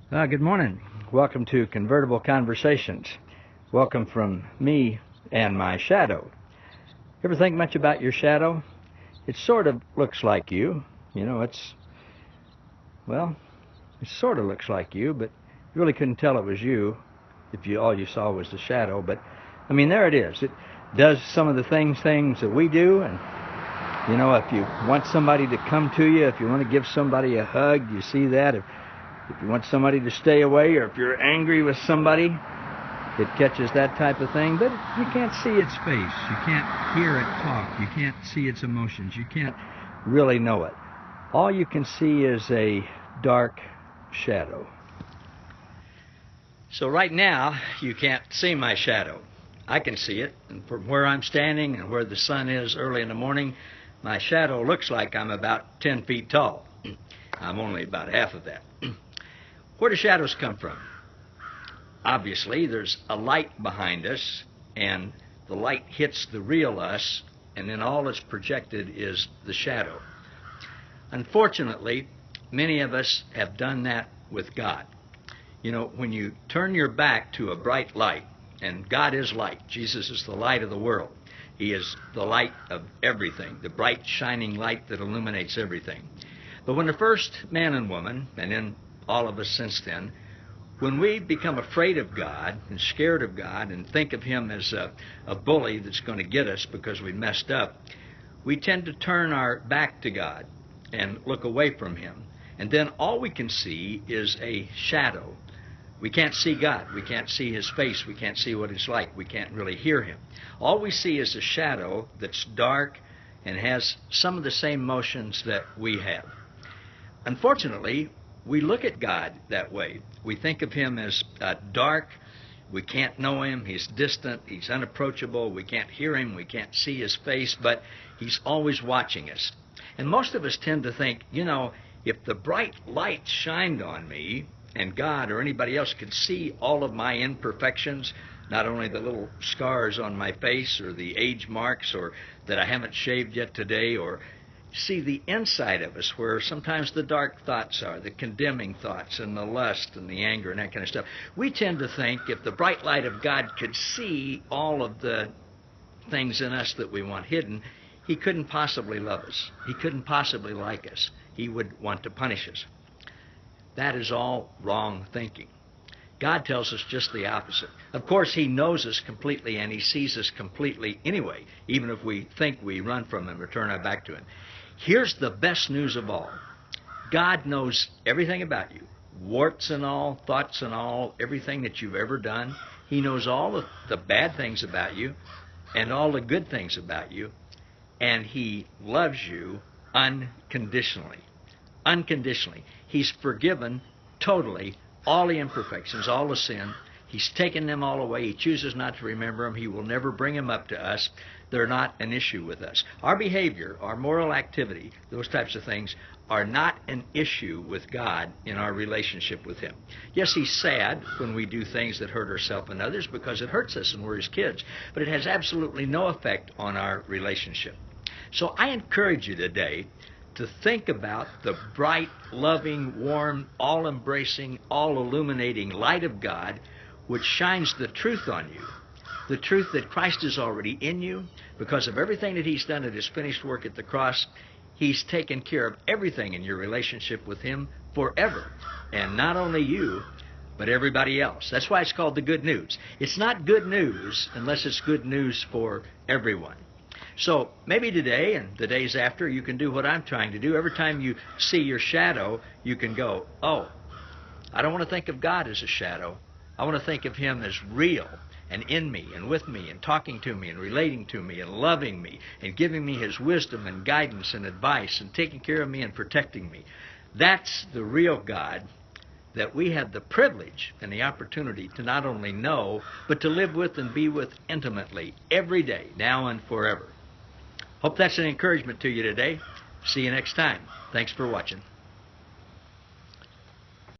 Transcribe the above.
Good morning. Welcome to Convertible Conversations. Welcome from me and my shadow. Ever think much about your shadow? It sort of looks like you. It sort of looks like you, but you really couldn't tell it was you if all you saw was the shadow. But, there it is. It does some of the things that we do, and if you want somebody to come to you, if you want to give somebody a hug, you see that. If you want somebody to stay away, or if you're angry with somebody, it catches that type of thing. But you can't see its face. You can't hear it talk. You can't see its emotions. You can't really know it. All you can see is a dark shadow. So right now, you can't see my shadow. I can see it. And from where I'm standing and where the sun is early in the morning, my shadow looks like I'm about 10 feet tall. I'm only about half of that. Where do shadows come from? Obviously, there's a light behind us, and the light hits the real us, and then all that's projected is the shadow. Unfortunately, many of us have done that with God. When you turn your back to a bright light, and God is light, Jesus is the light of the world. He is the light of everything, the bright, shining light that illuminates everything. But when the first man and woman, and then all of us since then, when we become afraid of God and scared of God and think of Him as a bully that's going to get us because we messed up, we tend to turn our back to God and look away from Him. And then all we can see is a shadow. We can't see God. We can't see His face. We can't see what He's like. We can't really hear Him. All we see is a shadow that's dark and has some of the same motions that we have. Unfortunately, we look at God that way. We think of Him as dark. We can't know Him. He's distant. He's unapproachable. We can't hear Him. We can't see His face, but He's always watching us. And most of us tend to think, if the bright light shined on me and God or anybody else could see all of my imperfections, not only the little scars on my face or the age marks or that I haven't shaved yet today, or see the inside of us where sometimes the dark thoughts are, the condemning thoughts and the lust and the anger and that kind of stuff. We tend to think if the bright light of God could see all of the things in us that we want hidden, He couldn't possibly love us. He couldn't possibly like us. He would want to punish us. That is all wrong thinking. God tells us just the opposite. Of course, He knows us completely and He sees us completely anyway, even if we think we run from Him or turn our back to Him. Here's the best news of all. God knows everything about you, warts and all, thoughts and all, everything that you've ever done. He knows all the bad things about you and all the good things about you, and He loves you unconditionally. Unconditionally. He's forgiven totally all the imperfections, all the sin. He's taken them all away. He chooses not to remember them. He will never bring them up to us. They're not an issue with us. Our behavior, our moral activity, those types of things are not an issue with God in our relationship with Him. Yes, He's sad when we do things that hurt ourselves and others because it hurts us and we're His kids, but it has absolutely no effect on our relationship. So I encourage you today to think about the bright, loving, warm, all-embracing, all-illuminating light of God which shines the truth on you, the truth that Christ is already in you. Because of everything that He's done at His finished work at the cross, He's taken care of everything in your relationship with Him forever. And not only you, but everybody else. That's why it's called the good news. It's not good news unless it's good news for everyone. So maybe today and the days after, you can do what I'm trying to do. Every time you see your shadow, you can go, oh, I don't want to think of God as a shadow. I want to think of Him as real and in me and with me and talking to me and relating to me and loving me and giving me His wisdom and guidance and advice and taking care of me and protecting me. That's the real God that we have the privilege and the opportunity to not only know, but to live with and be with intimately every day, now and forever. Hope that's an encouragement to you today. See you next time. Thanks for watching.